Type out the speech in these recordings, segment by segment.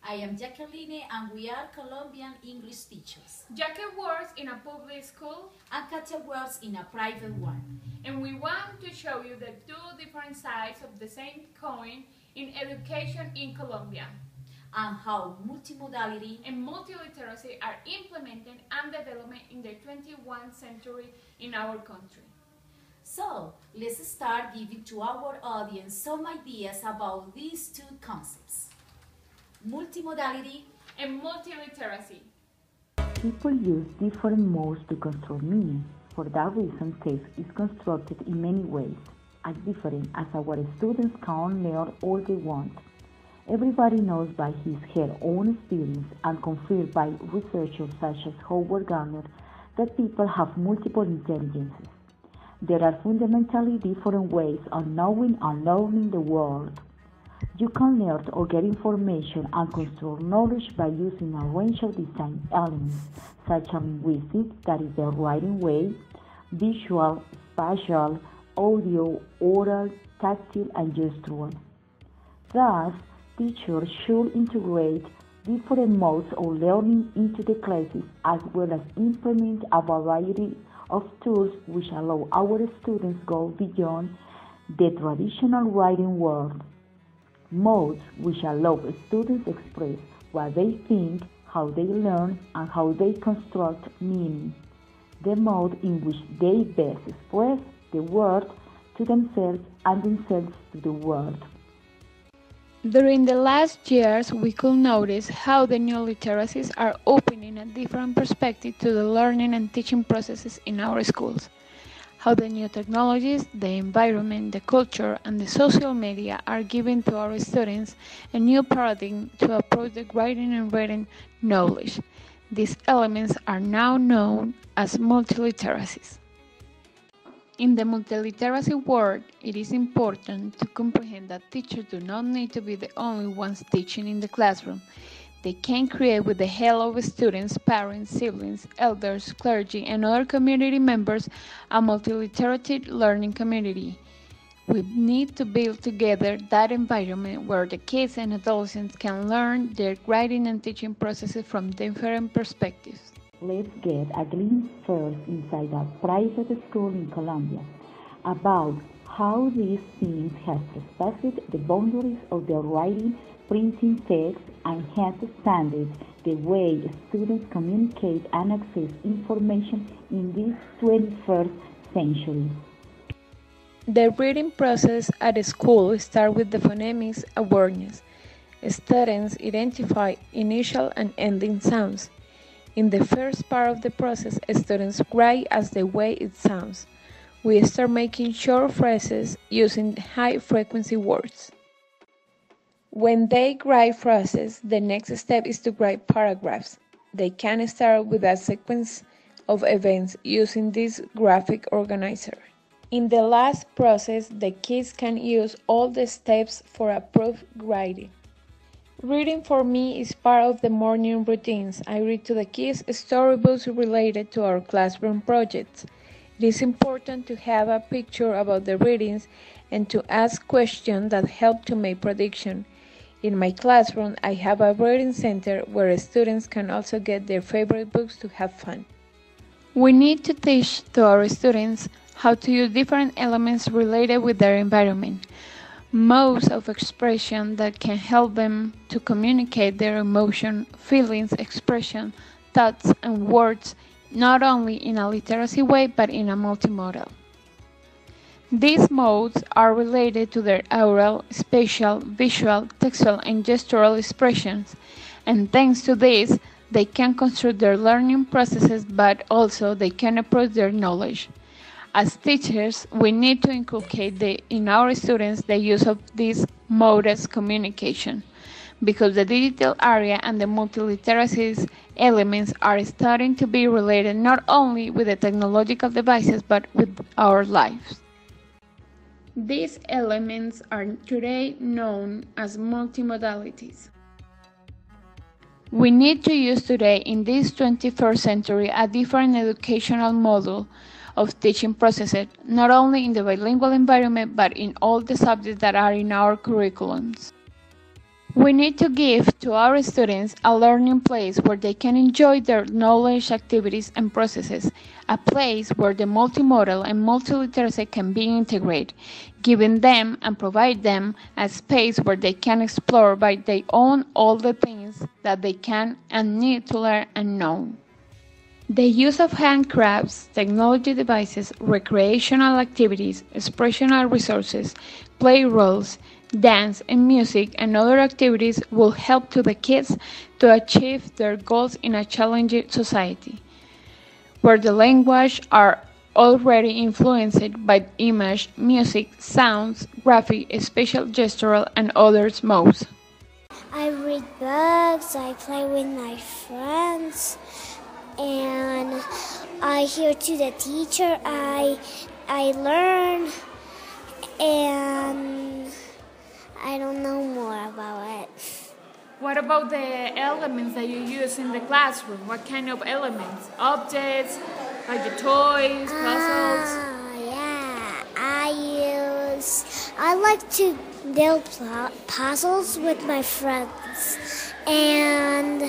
I am Jacqueline and we are Colombian English teachers. Jackie works in a public school and Katia works in a private one. And we want to show you the two different sides of the same coin in education in Colombia. And how multimodality and multiliteracy are implemented and developed in the 21st century in our country. So, let's start giving to our audience some ideas about these two concepts. Multimodality and multiliteracy. People use different modes to construct meaning. For that reason, text is constructed in many ways, as different as our students can learn all they want. Everybody knows by her own experience and confirmed by researchers such as Howard Gardner that people have multiple intelligences. There are fundamentally different ways of knowing and learning the world. You can learn or get information and construct knowledge by using a range of design elements, such as linguistic, that is the writing way, visual, spatial, audio, oral, tactile, and gestural. Thus, teachers should integrate different modes of learning into the classes as well as implement a variety of tools which allow our students go beyond the traditional writing world. Modes which allow students to express what they think, how they learn, and how they construct meaning. The mode in which they best express the world to themselves and themselves to the world. During the last years, we could notice how the new literacies are opening a different perspective to the learning and teaching processes in our schools. How the new technologies, the environment, the culture, and the social media are giving to our students a new paradigm to approach the writing and reading knowledge. These elements are now known as multiliteracies. In the multiliteracy world, it is important to comprehend that teachers do not need to be the only ones teaching in the classroom. They can create with the help of students, parents, siblings, elders, clergy, and other community members a multiliterative learning community. We need to build together that environment where the kids and adolescents can learn their writing and teaching processes from different perspectives. Let's get a glimpse first inside a private school in Colombia about how these themes have trespassed the boundaries of their writing, printing text, and has expanded the way students communicate and access information in this 21st century. The reading process at school starts with the phonemics awareness. Students identify initial and ending sounds. In the first part of the process, students write as the way it sounds. We start making short phrases using high-frequency words. When they write phrases, the next step is to write paragraphs. They can start with a sequence of events using this graphic organizer. In the last process, the kids can use all the steps for approved writing. Reading for me is part of the morning routines. I read to the kids storybooks related to our classroom projects. It is important to have a picture about the readings and to ask questions that help to make predictions. In my classroom, I have a reading center where students can also get their favorite books to have fun. We need to teach to our students how to use different elements related with their environment, modes of expression that can help them to communicate their emotion, feelings, expression, thoughts, and words, not only in a literacy way but in a multimodal. These modes are related to their oral, spatial, visual, textual, and gestural expressions, and thanks to this, they can construct their learning processes, but also they can approach their knowledge. As teachers, we need to inculcate in our students the use of these modes of communication, because the digital area and the multiliteracies elements are starting to be related not only with the technological devices but with our lives. These elements are today known as multimodalities. We need to use today in this 21st century a different educational model of teaching processes, not only in the bilingual environment but in all the subjects that are in our curriculums. We need to give to our students a learning place where they can enjoy their knowledge, activities, and processes, a place where the multimodal and multiliteracy can be integrated, giving them and provide them a space where they can explore by their own all the things that they can and need to learn and know. The use of handcrafts, technology devices, recreational activities, expressional resources, play roles, dance and music and other activities will help to the kids to achieve their goals in a challenging society, where the language are already influenced by image, music, sounds, graphic, spatial gestural and others modes. I read books, I play with my friends, and I hear to the teacher, I learn, and I don't know more about it. What about the elements that you use in the classroom? What kind of elements? Objects, like the toys, puzzles? Yeah, I like to build puzzles with my friends, and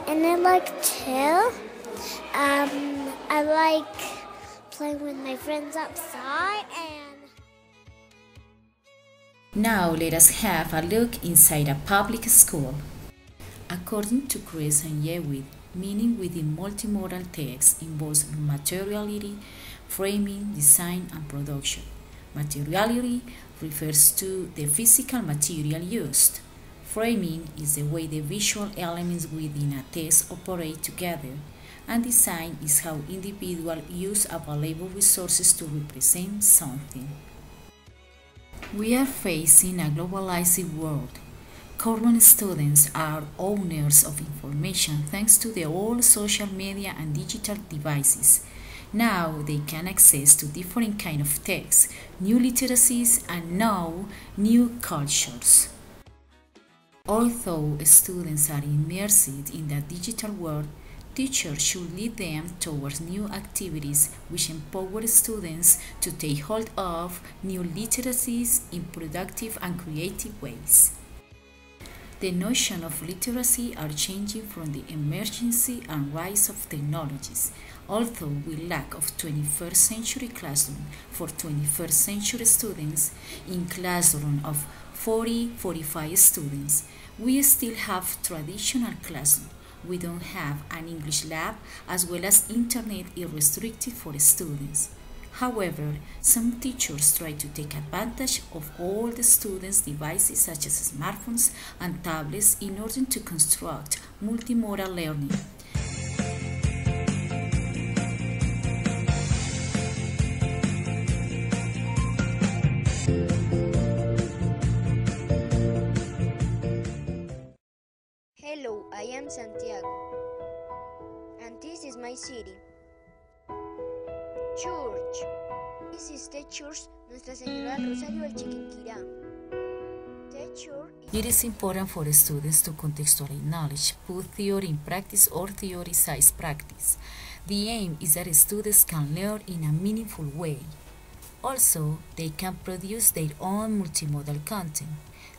I like to. I like playing with my friends outside and. Now let us have a look inside a public school. According to Chris and Yewitt, meaning within multimodal text involves materiality, framing, design, and production. Materiality refers to the physical material used. Framing is the way the visual elements within a text operate together, and design is how individuals use available resources to represent something. We are facing a globalized world. Current students are owners of information thanks to the old social media and digital devices. Now they can access to different kinds of texts, new literacies, and now new cultures. Although students are immersed in the digital world, teachers should lead them towards new activities which empower students to take hold of new literacies in productive and creative ways. The notion of literacy are changing from the emergence and rise of technologies. Although we lack of 21st century classroom for 21st century students in classroom of 40-45 students, we still have traditional classroom. We don't have an English lab as well as internet is restricted for students. However, some teachers try to take advantage of all the students' devices such as smartphones and tablets in order to construct multimodal learning. Hello, I am Santiago, and this is my city. Church. This is the church Nuestra Señora del Rosario del Chiquinquirá. It is important for students to contextualize knowledge, put theory in practice or theorize practice. The aim is that students can learn in a meaningful way. Also, they can produce their own multimodal content.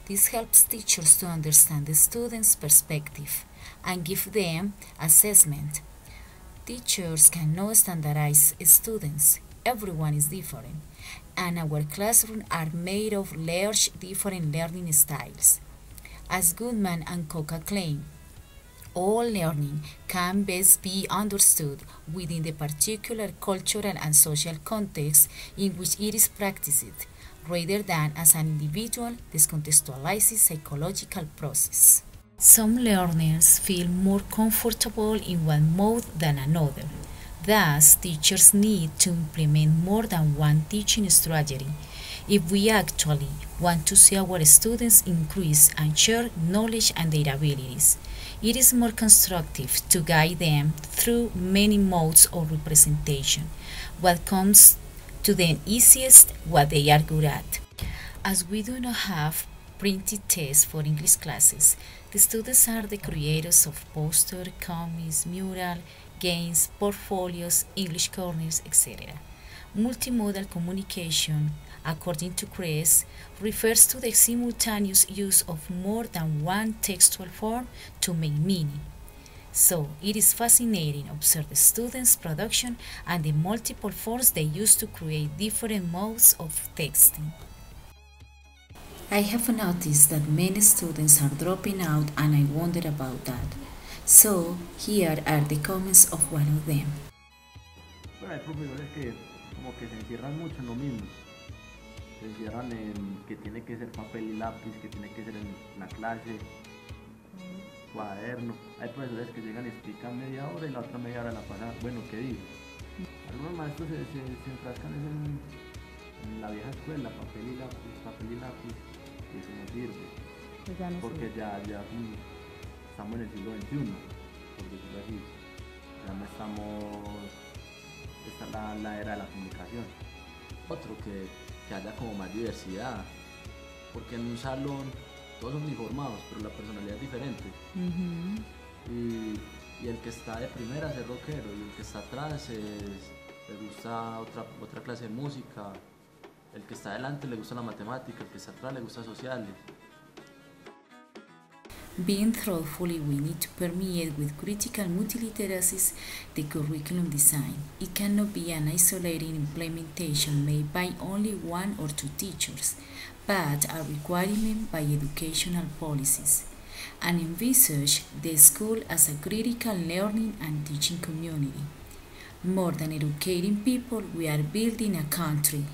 This helps teachers to understand the students' perspective and give them assessment. Teachers cannot standardize students. Everyone is different, and our classrooms are made of large different learning styles. As Goodman and Coca claim, all learning can best be understood within the particular cultural and social context in which it is practiced, rather than as an individual discontextualized psychological process. Some learners feel more comfortable in one mode than another. Thus, teachers need to implement more than one teaching strategy if we actually want to see our students increase and share knowledge and their abilities. It is more constructive to guide them through many modes of representation, what comes to them easiest, what they are good at. As we do not have printed tests for English classes, the students are the creators of posters, comics, mural, games, portfolios, English corners, etc. Multimodal communication, according to Chris, refers to the simultaneous use of more than one textual form to make meaning. So, it is fascinating to observe the students' production and the multiple forms they use to create different modes of texting. I have noticed that many students are dropping out and I wonder about that. So, here are the comments of one of them. Bueno, hay profesores que como que se encierran mucho en lo mismo. Se encierran en que tiene que ser papel y lápiz, que tiene que ser en la clase, cuaderno. Hay profesores que llegan y explican media hora y la otra media hora la pasan, bueno, ¿qué digo? Algunos maestros se enfrascan en la vieja escuela, papel y lápiz, y eso no sirve. Pues ya no porque sirve. ya estamos en el siglo XXI, por decirlo así. Ya no estamos... Esta es la era de la comunicación. Otro, que haya como más diversidad, porque en un salón todos son uniformados, pero la personalidad es diferente. Y el que está de primera es rockero, y el que está atrás le gusta otra clase de música, el que está adelante le gusta la matemática, el que está atrás le gusta sociales. Being thoughtfully, we need to permeate with critical multiliteracies the curriculum design. It cannot be an isolated implementation made by only one or two teachers, but a requirement by educational policies, and envisage the school as a critical learning and teaching community. More than educating people, we are building a country.